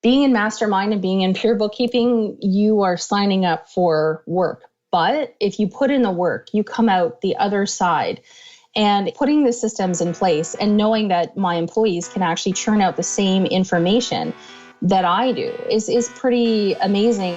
being in Mastermind and being in pure bookkeeping, you are signing up for work. But if you put in the work, you come out the other side. And putting the systems in place and knowing that my employees can actually churn out the same information that I do is pretty amazing.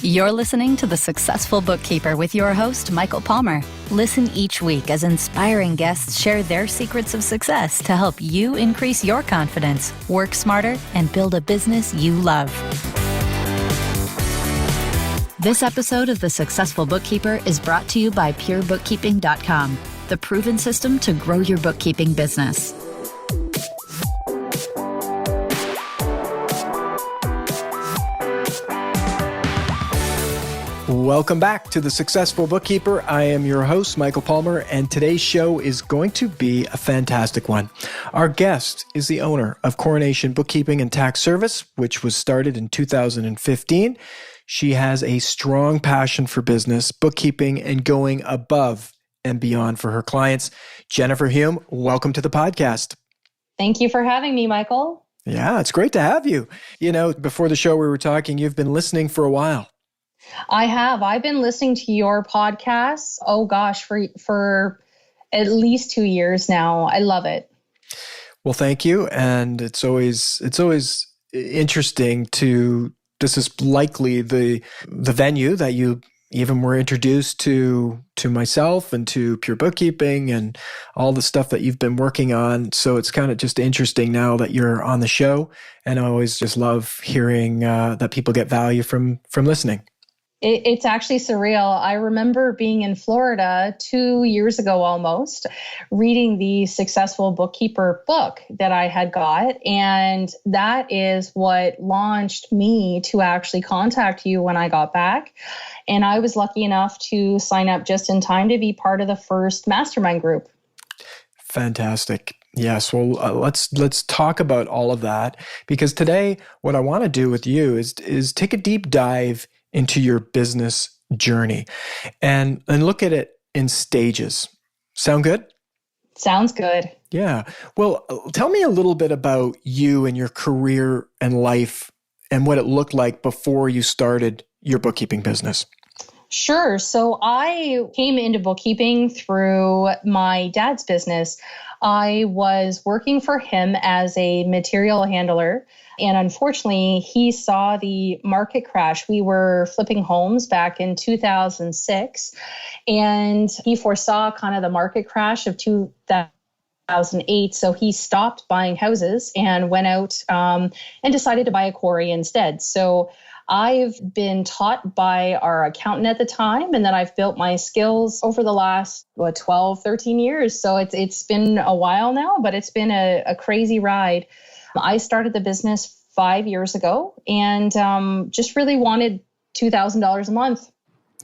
You're listening to The Successful Bookkeeper with your host, Michael Palmer. Listen each week as inspiring guests share their secrets of success to help you increase your confidence, work smarter, and build a business you love. This episode of The Successful Bookkeeper is brought to you by PureBookkeeping.com, the proven system to grow your bookkeeping business. Welcome back to The Successful Bookkeeper. I am your host, Michael Palmer, and today's show is going to be a fantastic one. Our guest is the owner of Coronation Bookkeeping and Tax Service, which was started in 2015. She has a strong passion for business, bookkeeping, and going above and beyond for her clients. Jennifer Hume, welcome to the podcast. Thank you for having me, Michael. Yeah, it's great to have you. You know, before the show we were talking, you've been listening for a while. I have. I've been listening to your podcasts, for at least 2 years now. I love it. Well, thank you. And it's always interesting this is likely the venue that you even were introduced to myself and to Pure Bookkeeping and all the stuff that you've been working on. So it's kind of just interesting now that you're on the show. And I always just love hearing that people get value from listening. It's actually surreal. I remember being in Florida 2 years ago almost, reading the Successful Bookkeeper book that I had got. And that is what launched me to actually contact you when I got back. And I was lucky enough to sign up just in time to be part of the first Mastermind group. Fantastic. Yes. Well, let's talk about all of that, because today what I want to do with you is take a deep dive into your business journey and look at it in stages. Sound good? Sounds good. Yeah. Well, tell me a little bit about you and your career and life and what it looked like before you started your bookkeeping business. Sure. So I came into bookkeeping through my dad's business. I was working for him as a material handler. And unfortunately, he saw the market crash. We were flipping homes back in 2006, and he foresaw kind of the market crash of 2008. So he stopped buying houses and went out and decided to buy a quarry instead. So I've been taught by our accountant at the time, and then I've built my skills over the last 12, 13 years. So it's been a while now, but it's been a crazy ride. I started the business 5 years ago and just really wanted $2,000 a month.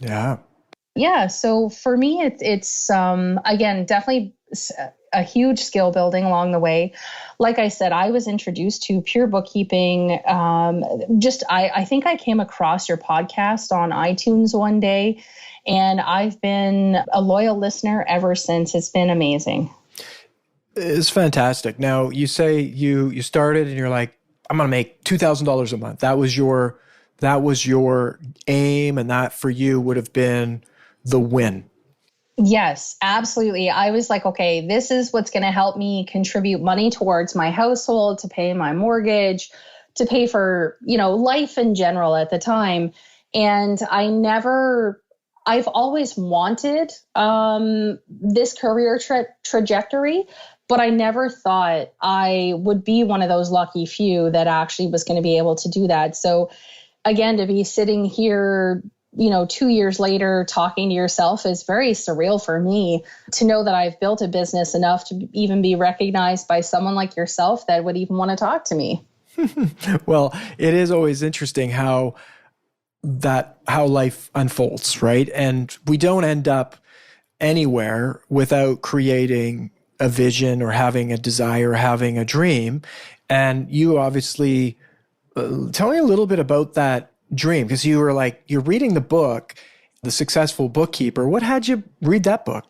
Yeah. Yeah. So for me, it's again, definitely a huge skill building along the way. Like I said, I was introduced to Pure Bookkeeping. I think I came across your podcast on iTunes one day, and I've been a loyal listener ever since. It's been amazing. It's fantastic. Now, you say you started and you're like, I'm going to make $2,000 a month. That was your aim, and that for you would have been the win. Yes, absolutely. I was like, okay, this is what's going to help me contribute money towards my household, to pay my mortgage, to pay for, life in general at the time. And I've always wanted this career trajectory, but I never thought I would be one of those lucky few that actually was going to be able to do that. So again, to be sitting here, 2 years later, talking to yourself is very surreal for me, to know that I've built a business enough to even be recognized by someone like yourself that would even want to talk to me. Well, it is always interesting how life unfolds, right? And we don't end up anywhere without creating a vision or having a desire, or having a dream. And you obviously, tell me a little bit about that dream, because you were like, you're reading the book The Successful Bookkeeper. What had you read that book?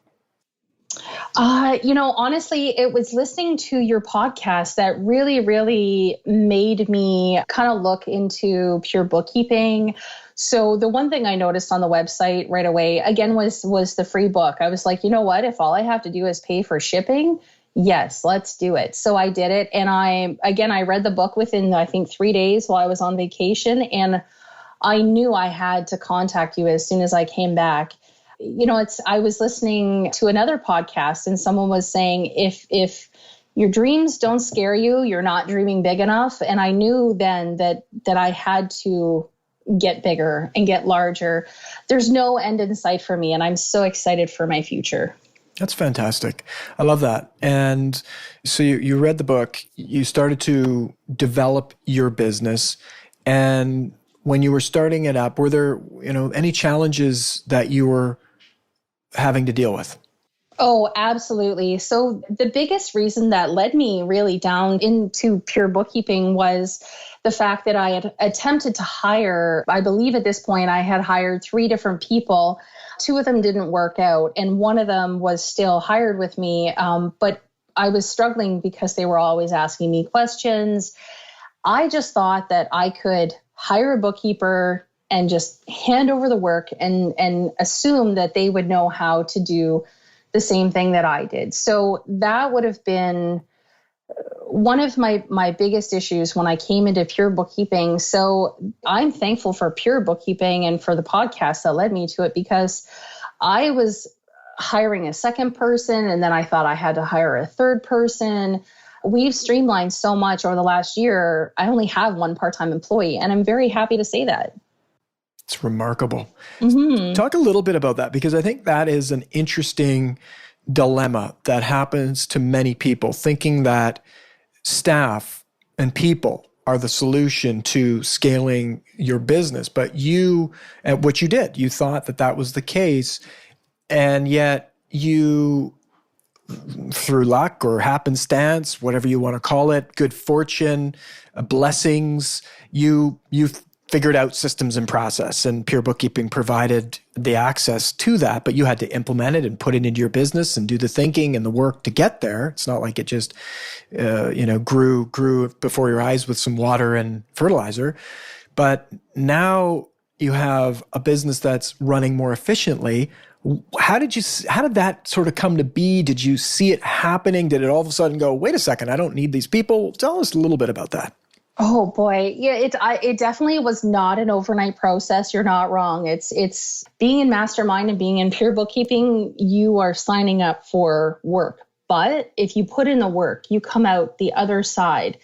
Honestly, it was listening to your podcast that really, really made me kind of look into pure bookkeeping. So the one thing I noticed on the website right away, again, was the free book. I was like, you know what? If all I have to do is pay for shipping, yes, let's do it. So I did it. And I read the book within, I think, 3 days while I was on vacation. And I knew I had to contact you as soon as I came back. I was listening to another podcast and someone was saying, if your dreams don't scare you, you're not dreaming big enough. And I knew then that I had to get bigger and get larger. There's no end in sight for me. And I'm so excited for my future. That's fantastic. I love that. And so you read the book, you started to develop your business. And when you were starting it up, were there, any challenges that you were having to deal with? Oh, absolutely. So the biggest reason that led me really down into pure bookkeeping was the fact that I had attempted to hire, I believe at this point I had hired 3 different people. 2 of them didn't work out and one of them was still hired with me. But I was struggling because they were always asking me questions. I just thought that I could hire a bookkeeper and just hand over the work and assume that they would know how to do the same thing that I did. So that would have been one of my biggest issues when I came into pure bookkeeping. So I'm thankful for pure bookkeeping and for the podcast that led me to it, because I was hiring a second person and then I thought I had to hire a third person. We've streamlined so much over the last year. I only have 1 part-time employee, and I'm very happy to say that. It's remarkable. Mm-hmm. Talk a little bit about that, because I think that is an interesting dilemma that happens to many people, thinking that staff and people are the solution to scaling your business. But what you did, you thought that was the case, and yet you, through luck or happenstance, whatever you want to call it, good fortune, blessings, you figured out systems and process, and pure bookkeeping provided the access to that, but you had to implement it and put it into your business and do the thinking and the work to get there. It's not like it just, grew before your eyes with some water and fertilizer. But now you have a business that's running more efficiently. How did that sort of come to be? Did you see it happening? Did it all of a sudden go, wait a second, I don't need these people? Tell us a little bit about that. Oh boy. Yeah, it definitely was not an overnight process. You're not wrong. It's being in Mastermind and being in pure bookkeeping, you are signing up for work. But if you put in the work, you come out the other side.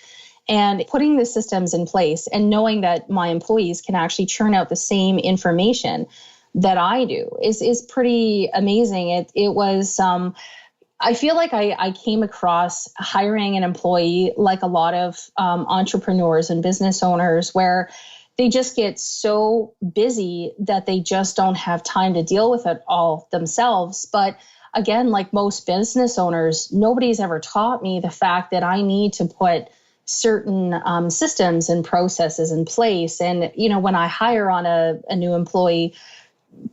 And putting the systems in place and knowing that my employees can actually churn out the same information that I do is pretty amazing. It was I feel like I came across hiring an employee like a lot of entrepreneurs and business owners, where they just get so busy that they just don't have time to deal with it all themselves. But again, like most business owners, nobody's ever taught me the fact that I need to put certain systems and processes in place. And, when I hire on a new employee,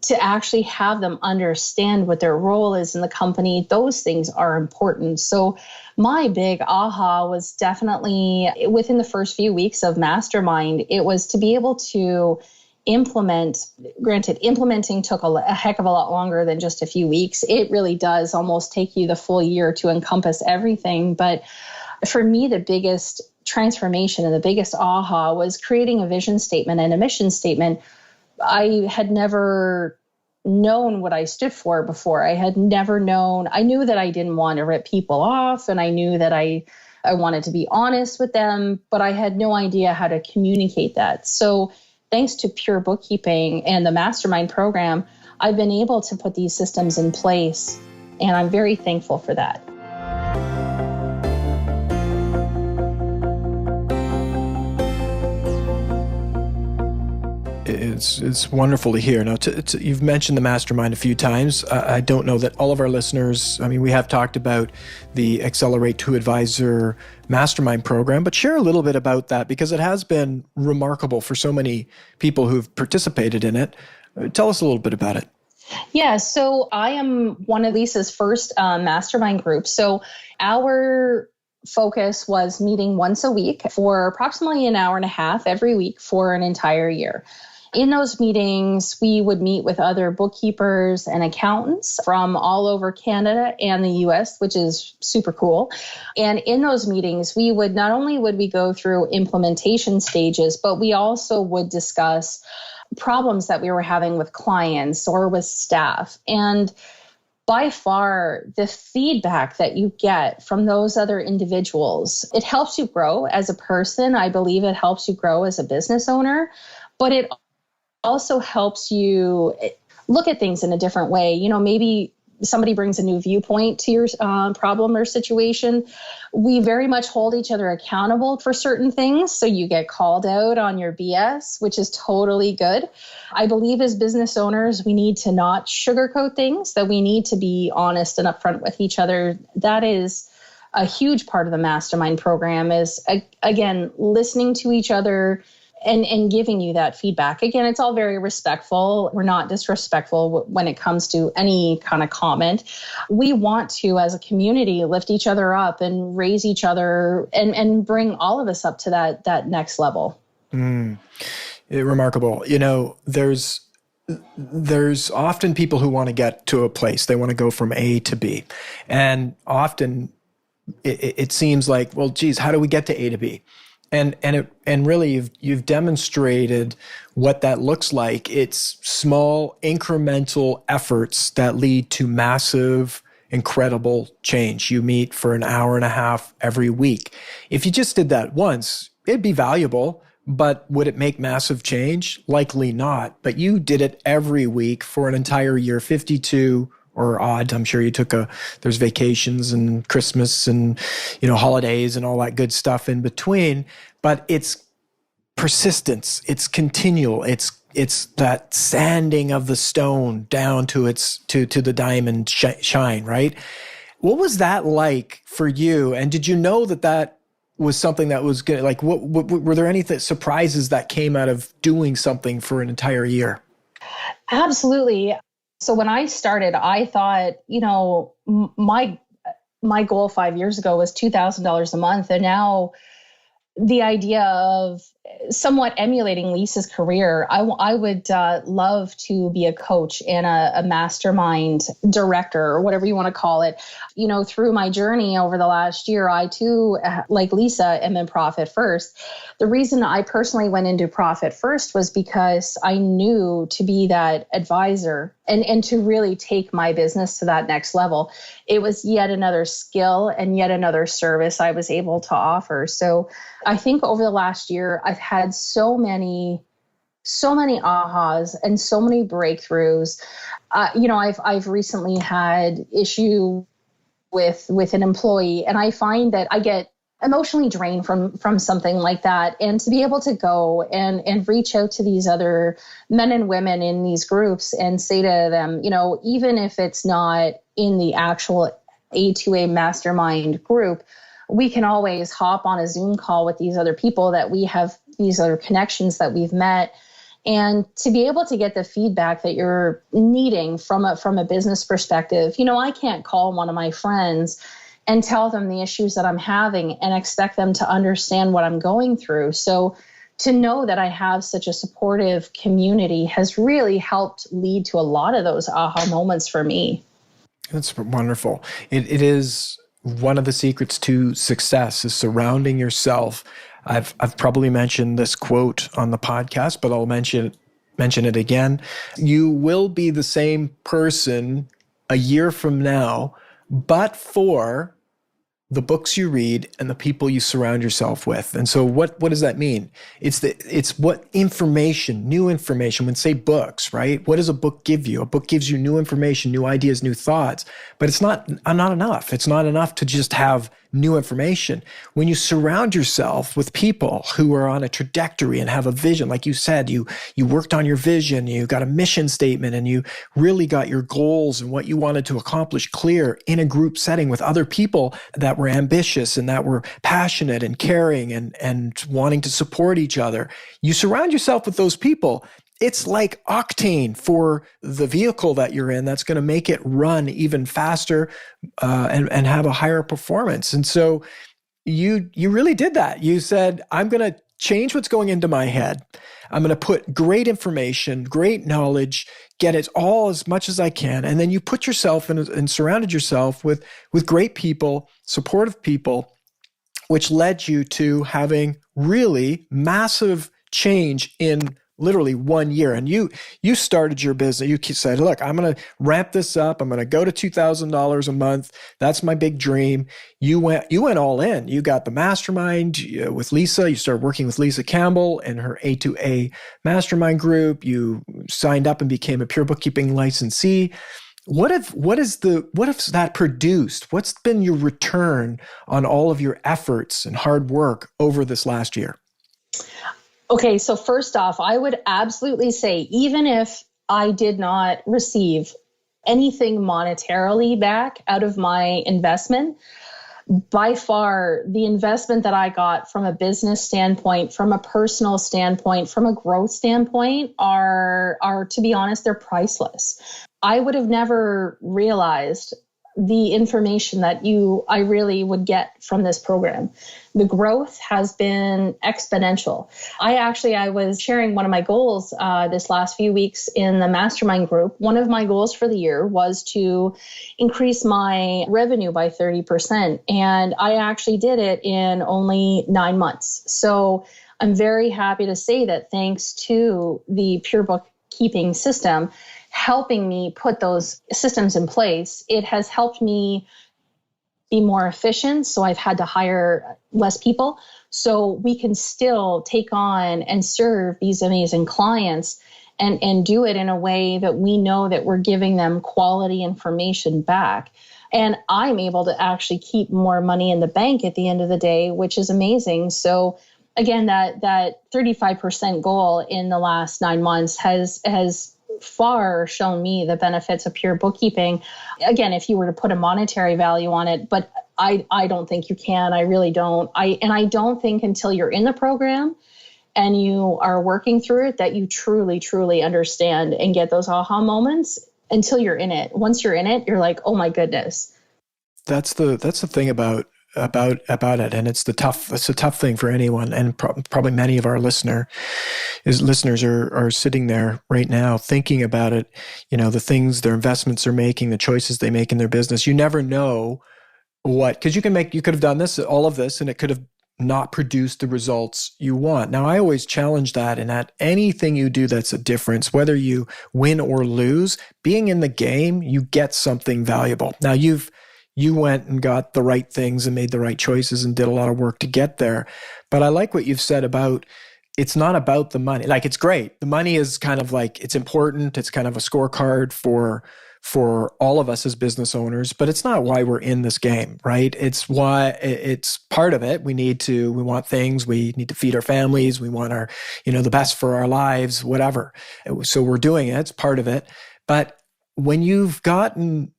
to actually have them understand what their role is in the company, those things are important. So my big aha was definitely within the first few weeks of Mastermind. It was to be able to implement. Granted, implementing took a heck of a lot longer than just a few weeks. It really does almost take you the full year to encompass everything. But for me, the biggest transformation and the biggest aha was creating a vision statement and a mission statement. I had never known what I stood for before. I knew that I didn't want to rip people off, and I knew that I wanted to be honest with them, but I had no idea how to communicate that. So thanks to pure bookkeeping and the Mastermind program, I've been able to put these systems in place, and I'm very thankful for that. It's wonderful to hear. Now, you've mentioned the Mastermind a few times. I don't know that all of our listeners, we have talked about the Accelerate to Advisor Mastermind program, but share a little bit about that, because it has been remarkable for so many people who've participated in it. Tell us a little bit about it. Yeah, so I am one of Lisa's first mastermind groups. So our focus was meeting once a week for approximately an hour and a half every week for an entire year. In those meetings, we would meet with other bookkeepers and accountants from all over Canada and the US, which is super cool. And in those meetings, we would not only would we go through implementation stages, but we also would discuss problems that we were having with clients or with staff. And by far, the feedback that you get from those other individuals, it helps you grow as a person. I believe it helps you grow as a business owner, but it also helps you look at things in a different way. You know, maybe somebody brings a new viewpoint to your problem or situation. We very much hold each other accountable for certain things. So you get called out on your BS, which is totally good. I believe as business owners, we need to not sugarcoat things, that we need to be honest and upfront with each other. That is a huge part of the mastermind program is, again, listening to each other and giving you that feedback. Again, it's all very respectful. We're not disrespectful when it comes to any kind of comment. We want to, as a community, lift each other up and raise each other and bring all of us up to that next level. Remarkable. You know, there's often people who want to get to a place. They want to go from A to B. And often it seems like, well, geez, how do we get to A to B? And really, you've demonstrated what that looks like. It's small, incremental efforts that lead to massive, incredible change. You meet for an hour and a half every week. If you just did that once, it'd be valuable, but would it make massive change? Likely not. But you did it every week for an entire year, 52 or odd. I'm sure you there's vacations and Christmas and, holidays and all that good stuff in between, but it's persistence. It's continual. It's that sanding of the stone down to the diamond shine, right? What was that like for you? And did you know that was something that was good? Like, what were there any surprises that came out of doing something for an entire year? Absolutely. So when I started, I thought, my goal 5 years ago was $2,000 a month. And now the idea of somewhat emulating Lisa's career, I would love to be a coach and a mastermind director or whatever you want to call it. Through my journey over the last year, I too, like Lisa, am in Profit First. The reason I personally went into Profit First was because I knew to be that advisor and to really take my business to that next level. It was yet another skill and yet another service I was able to offer. So I think over the last year, I've had so many ahas and so many breakthroughs. I've recently had issue with an employee, and I find that I get emotionally drained from something like that. And to be able to go and reach out to these other men and women in these groups and say to them, even if it's not in the actual A2A mastermind group, we can always hop on a Zoom call with these other people that we have, these other connections that we've met. And to be able to get the feedback that you're needing from a business perspective, I can't call one of my friends and tell them the issues that I'm having and expect them to understand what I'm going through. So to know that I have such a supportive community has really helped lead to a lot of those aha moments for me. That's wonderful. It is one of the secrets to success is surrounding yourself. I've probably mentioned this quote on the podcast, but I'll mention it again. You will be the same person a year from now, but for the books you read and the people you surround yourself with. And so what does that mean? It's what information, new information, when say books, right? What does a book give you? A book gives you new information, new ideas, new thoughts, but it's not enough. It's not enough to just have new information. When you surround yourself with people who are on a trajectory and have a vision, like you said, you worked on your vision, you got a mission statement, and you really got your goals and what you wanted to accomplish clear in a group setting with other people that were ambitious and that were passionate and caring and wanting to support each other. You surround yourself with those people, it's like octane for the vehicle that you're in that's going to make it run even faster and have a higher performance. And so you really did that. You said, I'm going to change what's going into my head. I'm going to put great information, great knowledge, get it all as much as I can. And then you put yourself and surrounded yourself with great people, supportive people, which led you to having really massive change in literally 1 year. And you started your business. You said, look, I'm going to ramp this up. I'm going to go to $2,000 a month. That's my big dream. You went all in. You got the mastermind with Lisa. You started working with Lisa Campbell and her A2A mastermind group. You signed up and became a pure bookkeeping licensee. What have that produced? What's been your return on all of your efforts and hard work over this last year? Okay, so first off, I would absolutely say, even if I did not receive anything monetarily back out of my investment, by far the investment that I got from a business standpoint, from a personal standpoint, from a growth standpoint are to be honest, they're priceless. I would have never realized the information that I really would get from this program. The growth has been exponential. I was sharing one of my goals this last few weeks in the mastermind group. One of my goals for the year was to increase my revenue by 30%. And I actually did it in only 9 months. So I'm very happy to say that thanks to the pure bookkeeping system, helping me put those systems in place, it has helped me be more efficient. So I've had to hire less people. So we can still take on and serve these amazing clients and do it in a way that we know that we're giving them quality information back. And I'm able to actually keep more money in the bank at the end of the day, which is amazing. So again, that 35% goal in the last 9 months has far shown me the benefits of pure bookkeeping. Again, if you were to put a monetary value on it, but I don't think you can. I really don't. I don't think until you're in the program and you are working through it that you truly, truly understand and get those aha moments until you're in it. Once you're in it, you're like, oh my goodness. That's the thing about it, and it's a tough thing for anyone, and probably many of our listeners are sitting there right now thinking about it. The things their investments are making, the choices they make in their business. You never know because you could have done all of this, and it could have not produced the results you want. Now, I always challenge that, and that anything you do that's a difference, whether you win or lose, being in the game, you get something valuable. Now, you went and got the right things and made the right choices and did a lot of work to get there. But I like what you've said about it's not about the money. Like, it's great. The money is kind of like, it's important. It's kind of a scorecard for all of us as business owners, but it's not why we're in this game, right? It's why it's part of it. We want things. We need to feed our families. We want our, the best for our lives, whatever. So we're doing it. It's part of it. But when you've gotten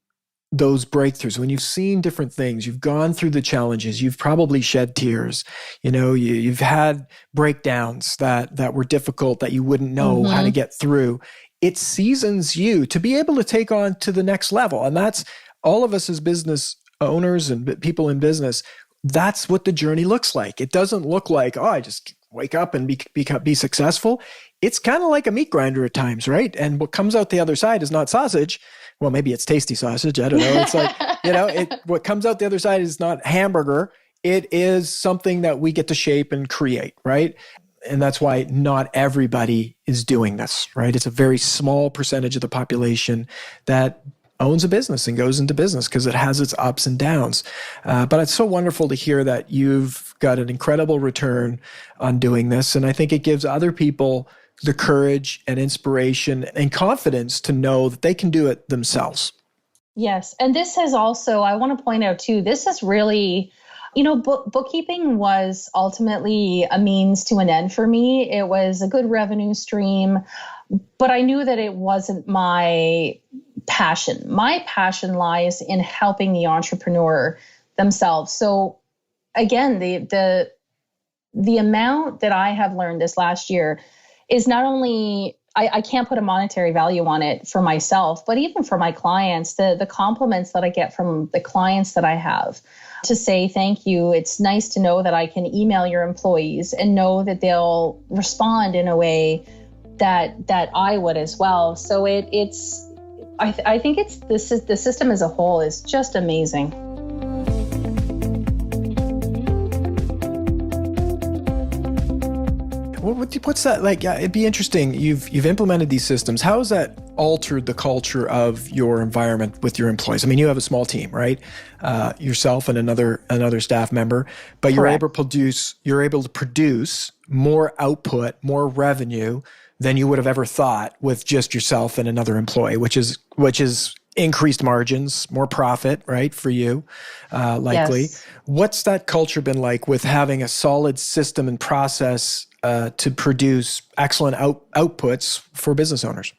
those breakthroughs, when you've seen different things, you've gone through the challenges, you've probably shed tears, you've had breakdowns that were difficult that you wouldn't know how to get through. It seasons you to be able to take on to the next level. And that's all of us as business owners and people in business. That's what the journey looks like. It doesn't look like, I just wake up and be successful. It's kind of like a meat grinder at times, right? And what comes out the other side is not sausage. Well, maybe it's tasty sausage. I don't know. It's like, what comes out the other side is not hamburger. It is something that we get to shape and create, right? And that's why not everybody is doing this, right? It's a very small percentage of the population that owns a business and goes into business because it has its ups and downs. But it's so wonderful to hear that you've got an incredible return on doing this. And I think it gives other people the courage and inspiration and confidence to know that they can do it themselves. Yes. And this has also, I want to point out too, this is really, bookkeeping was ultimately a means to an end for me. It was a good revenue stream, but I knew that it wasn't my passion. My passion lies in helping the entrepreneur themselves. So again, the amount that I have learned this last year is not only I can't put a monetary value on it for myself, but even for my clients, the compliments that I get from the clients that I have to say thank you. It's nice to know that I can email your employees and know that they'll respond in a way that I would as well. So I think the system as a whole is just amazing. What's that like? Yeah, it'd be interesting. You've implemented these systems. How has that altered the culture of your environment with your employees? I mean, you have a small team, right? Yourself and another staff member, but you're able to produce more output, more revenue than you would have ever thought with just yourself and another employee, which is increased margins, more profit, right, for you, likely. Yes. What's that culture been like with having a solid system and process to produce excellent outputs for business owners?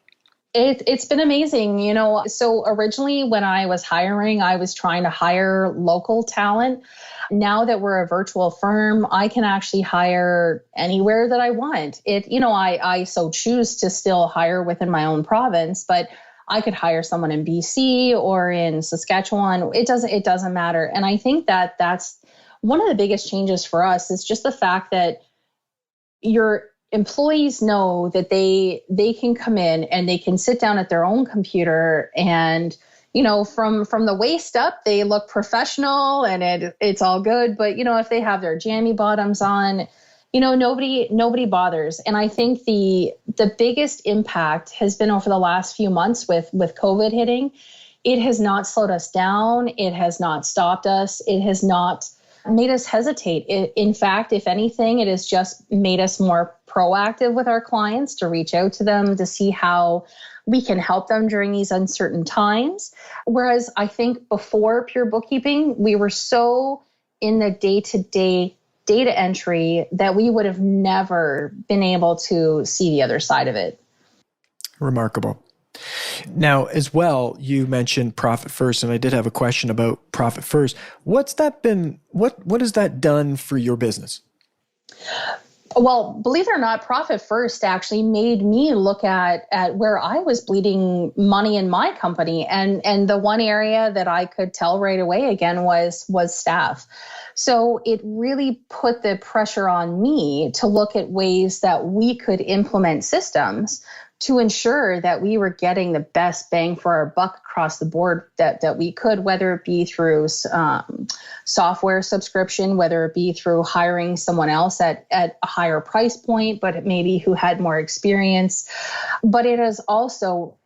It's been amazing. So originally when I was hiring, I was trying to hire local talent. Now that we're a virtual firm, I can actually hire anywhere that I want. I so choose to still hire within my own province, but I could hire someone in BC or in Saskatchewan. It doesn't matter. And I think that that's one of the biggest changes for us is just the fact that your employees know that they can come in and they can sit down at their own computer and, from the waist up, they look professional and it's all good. But, if they have their jammy bottoms on, nobody bothers. And I think the biggest impact has been over the last few months with COVID hitting. It has not slowed us down. It has not stopped us. It has not made us hesitate. In fact, if anything, it has just made us more proactive with our clients to reach out to them to see how we can help them during these uncertain times. Whereas I think before Pure Bookkeeping, we were so in the day-to-day data entry that we would have never been able to see the other side of it. Remarkable. Now, as well, you mentioned Profit First, and I did have a question about Profit First. What's that been? What has that done for your business? Well, believe it or not, Profit First actually made me look at where I was bleeding money in my company. And the one area that I could tell right away again was staff. So it really put the pressure on me to look at ways that we could implement systems to ensure that we were getting the best bang for our buck across the board that we could, whether it be through software subscription, whether it be through hiring someone else at a higher price point, but maybe who had more experience. But it has also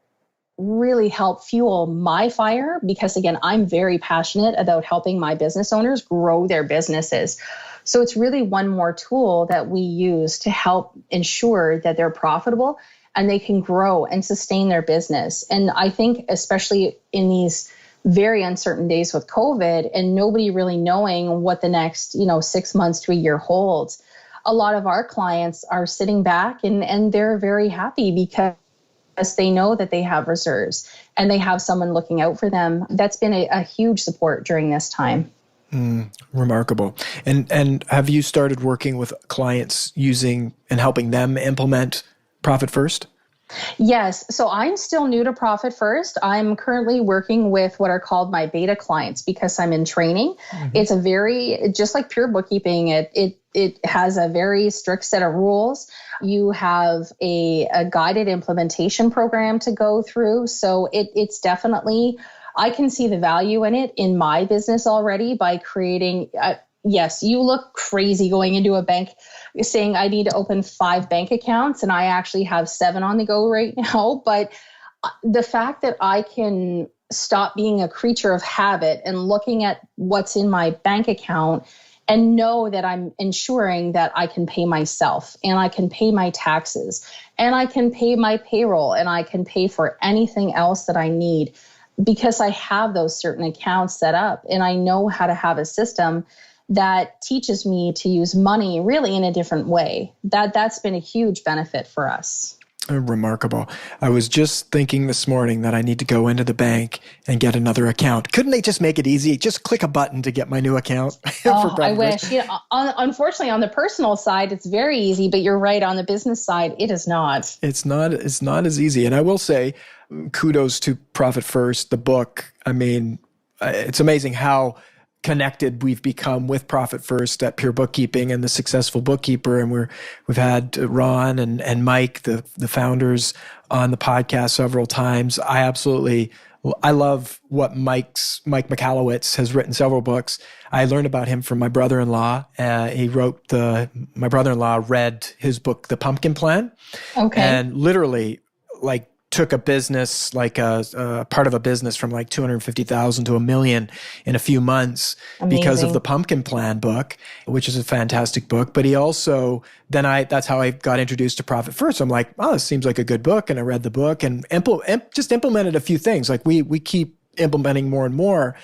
really helped fuel my fire because, again, I'm very passionate about helping my business owners grow their businesses. So it's really one more tool that we use to help ensure that they're profitable and they can grow and sustain their business. And I think especially in these very uncertain days with COVID and nobody really knowing what the next, 6 months to a year holds, a lot of our clients are sitting back and they're very happy because they know that they have reserves and they have someone looking out for them. That's been a huge support during this time. Remarkable. And have you started working with clients using and helping them implement Profit First? Yes. So I'm still new to Profit First. I'm currently working with what are called my beta clients because I'm in training. Mm-hmm. It's just like Pure Bookkeeping. It has a very strict set of rules. You have a guided implementation program to go through. So it's definitely, I can see the value in it in my business already by creating yes, you look crazy going into a bank saying I need to open 5 bank accounts and I actually have 7 on the go right now. But the fact that I can stop being a creature of habit and looking at what's in my bank account and know that I'm ensuring that I can pay myself and I can pay my taxes and I can pay my payroll and I can pay for anything else that I need because I have those certain accounts set up and I know how to have a system that teaches me to use money really in a different way. That's been a huge benefit for us. Remarkable. I was just thinking this morning that I need to go into the bank and get another account. Couldn't they just make it easy? Just click a button to get my new account. Oh, I wish. Unfortunately, on the personal side, it's very easy, but you're right. On the business side, it is not. It's not as easy. And I will say, kudos to Profit First, the book. I mean, it's amazing how connected we've become with Profit First at Pure Bookkeeping and the Successful Bookkeeper. And we've had Ron and Mike, the founders, on the podcast several times. I love what Mike Michalowicz has written several books. I learned about him from my brother-in-law. My brother-in-law read his book, The Pumpkin Plan. Okay. And literally took a business, a part of a business from $250,000 to $1 million in a few months. Amazing. Because of the Pumpkin Plan book, which is a fantastic book. But he also, that's how I got introduced to Profit First. I'm like, oh, this seems like a good book. And I read the book and just implemented a few things. We keep implementing more and more.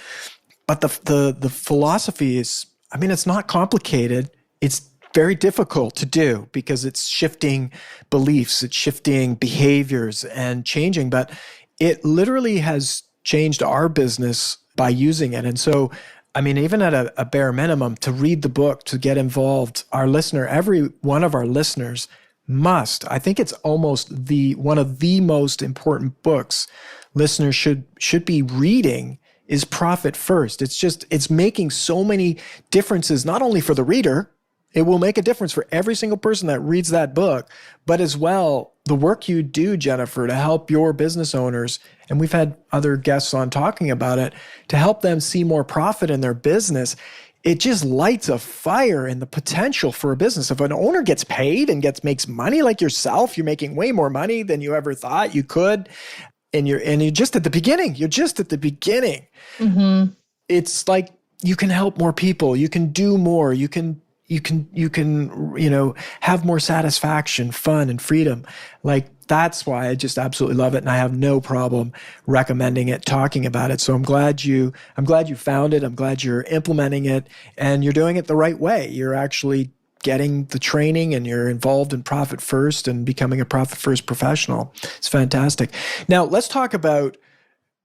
But the philosophy is, it's not complicated. It's very difficult to do because it's shifting beliefs, it's shifting behaviors and changing, but it literally has changed our business by using it. And so, even at a bare minimum, to read the book, to get involved, every one of our listeners must. I think it's almost one of the most important books listeners should be reading is Profit First. It's making so many differences, not only for the reader. It will make a difference for every single person that reads that book, but as well, the work you do, Jennifer, to help your business owners, and we've had other guests on talking about it, to help them see more profit in their business, it just lights a fire in the potential for a business. If an owner gets paid and makes money like yourself, you're making way more money than you ever thought you could, and you're just at the beginning. You're just at the beginning. Mm-hmm. It's like you can help more people. You can do more. You can have more satisfaction, fun, and freedom. That's why I just absolutely love it. And I have no problem recommending it, talking about it. So I'm glad you found it. I'm glad you're implementing it and you're doing it the right way. You're actually getting the training and you're involved in Profit First and becoming a Profit First professional. It's fantastic. Now let's talk about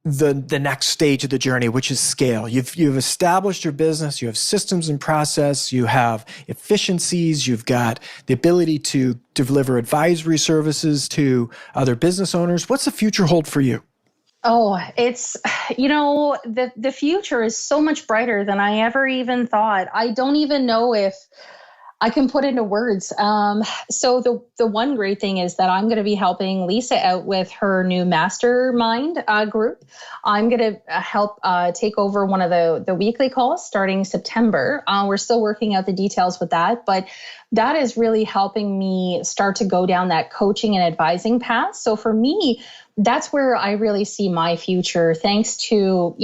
the next stage of the journey, which is scale. You've established your business, you have systems and process, you have efficiencies, you've got the ability to deliver advisory services to other business owners. What's the future hold for you? Oh, it's, the future is so much brighter than I ever even thought. I don't even know if I can put into words. So the one great thing is that I'm going to be helping Lisa out with her new Mastermind group. I'm going to help take over one of the weekly calls starting September. We're still working out the details with that, but that is really helping me start to go down that coaching and advising path. So for me, that's where I really see my future, thanks to,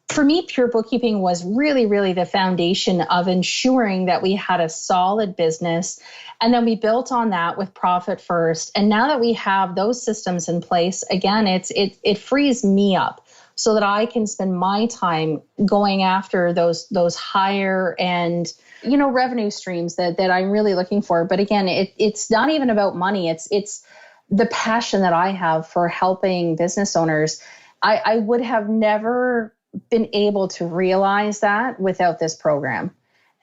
for me, Pure Bookkeeping was really, really the foundation of ensuring that we had a solid business. And then we built on that with Profit First. And now that we have those systems in place, again, it frees me up so that I can spend my time going after those higher end, revenue streams that I'm really looking for. But again, it's not even about money. It's the passion that I have for helping business owners. I would have never been able to realize that without this program.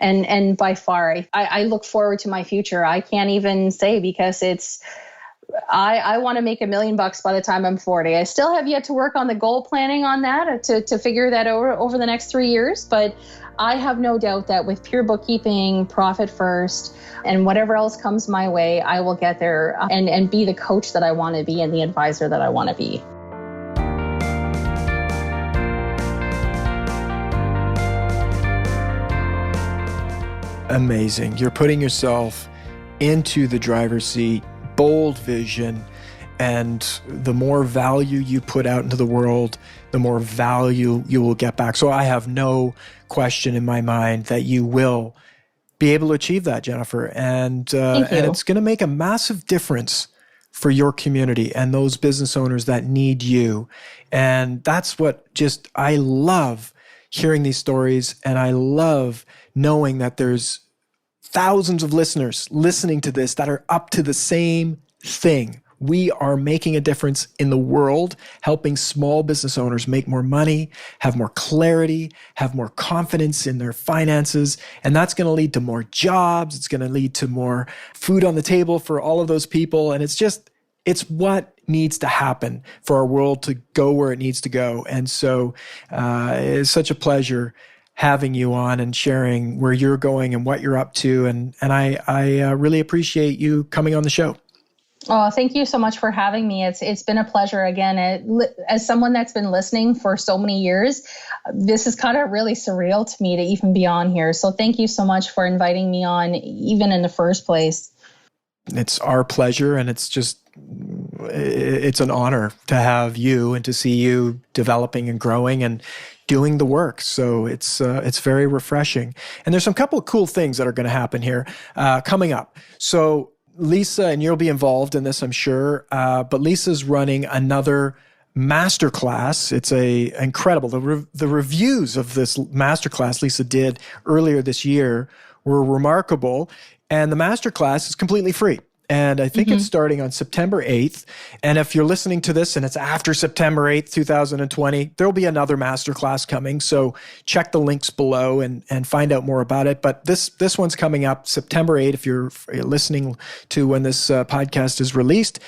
And by far, I look forward to my future. I can't even say because I want to make $1 million by the time I'm 40. I still have yet to work on the goal planning on that to figure that over the next 3 years. But I have no doubt that with Pure Bookkeeping, Profit First, and whatever else comes my way, I will get there and be the coach that I want to be and the advisor that I want to be. Amazing. You're putting yourself into the driver's seat, bold vision, and the more value you put out into the world, the more value you will get back. So I have no question in my mind that you will be able to achieve that, Jennifer. And it's going to make a massive difference for your community and those business owners that need you. And that's what I love hearing these stories, and I love knowing that there's thousands of listeners listening to this that are up to the same thing. We are making a difference in the world, helping small business owners make more money, have more clarity, have more confidence in their finances. And that's going to lead to more jobs. It's going to lead to more food on the table for all of those people. And it's what needs to happen for our world to go where it needs to go. And so it's such a pleasure having you on and sharing where you're going and what you're up to. And I really appreciate you coming on the show. Oh, thank you so much for having me. It's been a pleasure. Again, as someone that's been listening for so many years, this is kind of really surreal to me to even be on here. So thank you so much for inviting me on, even in the first place. It's our pleasure, and it's an honor to have you and to see you developing and growing and doing the work. So it's very refreshing. And there's some couple of cool things that are going to happen here coming up. So Lisa, and you'll be involved in this, I'm sure, but Lisa's running another masterclass. It's incredible. The reviews of this masterclass Lisa did earlier this year were remarkable, and the masterclass is completely free. And I think it's starting on September 8th. And if you're listening to this and it's after September 8th, 2020, there'll be another masterclass coming. So check the links below and find out more about it. But this one's coming up September 8th. If you're listening to when this podcast is released,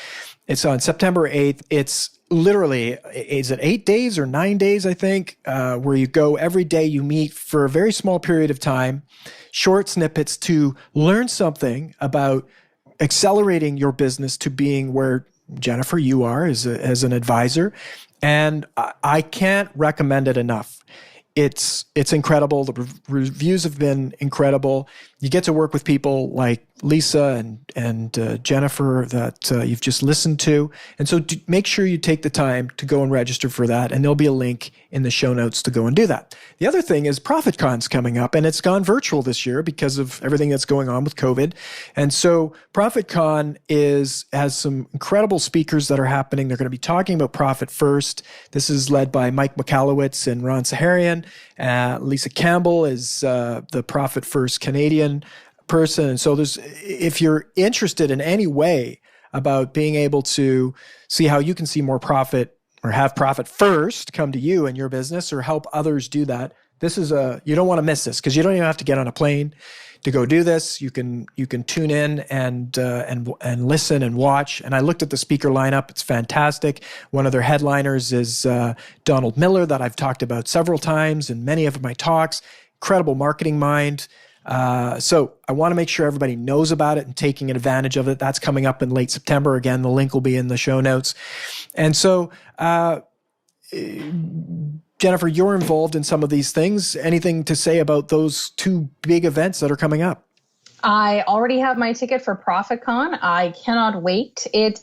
it's on September 8th. It's literally, is it 8 days or 9 days, I think, where you go every day, you meet for a very small period of time, short snippets to learn something about accelerating your business to being where, Jennifer, you are as an advisor. And I can't recommend it enough. It's incredible. The reviews have been incredible. You get to work with people like Lisa and Jennifer that you've just listened to. And so make sure you take the time to go and register for that. And there'll be a link in the show notes to go and do that. The other thing is Profitcon's coming up, and it's gone virtual this year because of everything that's going on with COVID. And so Profitcon has some incredible speakers that are happening. They're going to be talking about profit first. This is led by Mike Michalowicz and Ron Saharian. Lisa Campbell is the Profit First Canadian person. And so if you're interested in any way about being able to see how you can see more profit or have profit first come to you and your business or help others do that, you don't want to miss this, because you don't even have to get on a plane to go do this. You can tune in and listen and watch. And I looked at the speaker lineup. It's fantastic. One of their headliners is Donald Miller, that I've talked about several times in many of my talks. Incredible marketing mind. So I want to make sure everybody knows about it and taking advantage of it. That's coming up in late September. Again, the link will be in the show notes. And so, Jennifer, you're involved in some of these things. Anything to say about those two big events that are coming up? I already have my ticket for Profitcon. I cannot wait. It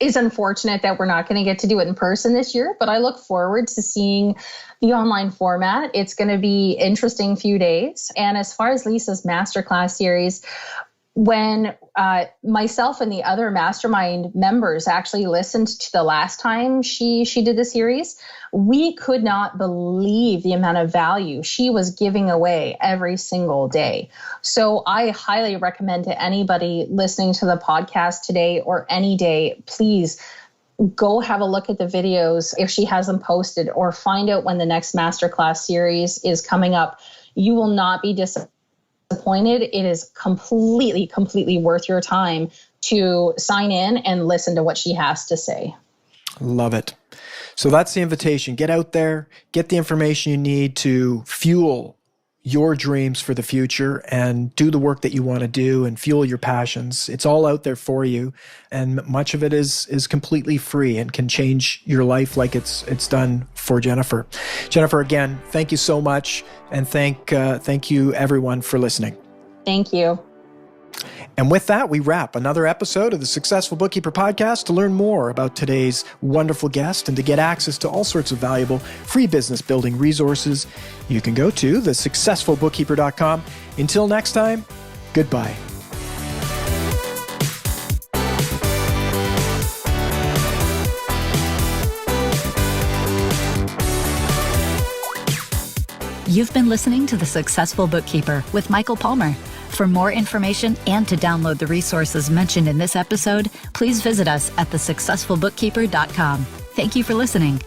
is unfortunate that we're not going to get to do it in person this year, but I look forward to seeing the online format. It's going to be interesting few days. And as far as Lisa's masterclass series, when myself and the other mastermind members actually listened to the last time she did the series, we could not believe the amount of value she was giving away every single day. So I highly recommend to anybody listening to the podcast today or any day, please go have a look at the videos if she has them posted, or find out when the next masterclass series is coming up. You will not be disappointed. It is completely worth your time to sign in and listen to what she has to say. Love it. So that's the invitation. Get out there, get the information you need to fuel your dreams for the future and do the work that you want to do and fuel your passions. It's all out there for you. And much of it is completely free and can change your life like it's done for Jennifer. Jennifer, again, thank you so much. And thank you everyone for listening. Thank you. And with that, we wrap another episode of the Successful Bookkeeper Podcast. To learn more about today's wonderful guest and to get access to all sorts of valuable free business building resources, you can go to thesuccessfulbookkeeper.com. Until next time, goodbye. You've been listening to The Successful Bookkeeper with Michael Palmer. For more information and to download the resources mentioned in this episode, please visit us at thesuccessfulbookkeeper.com. Thank you for listening.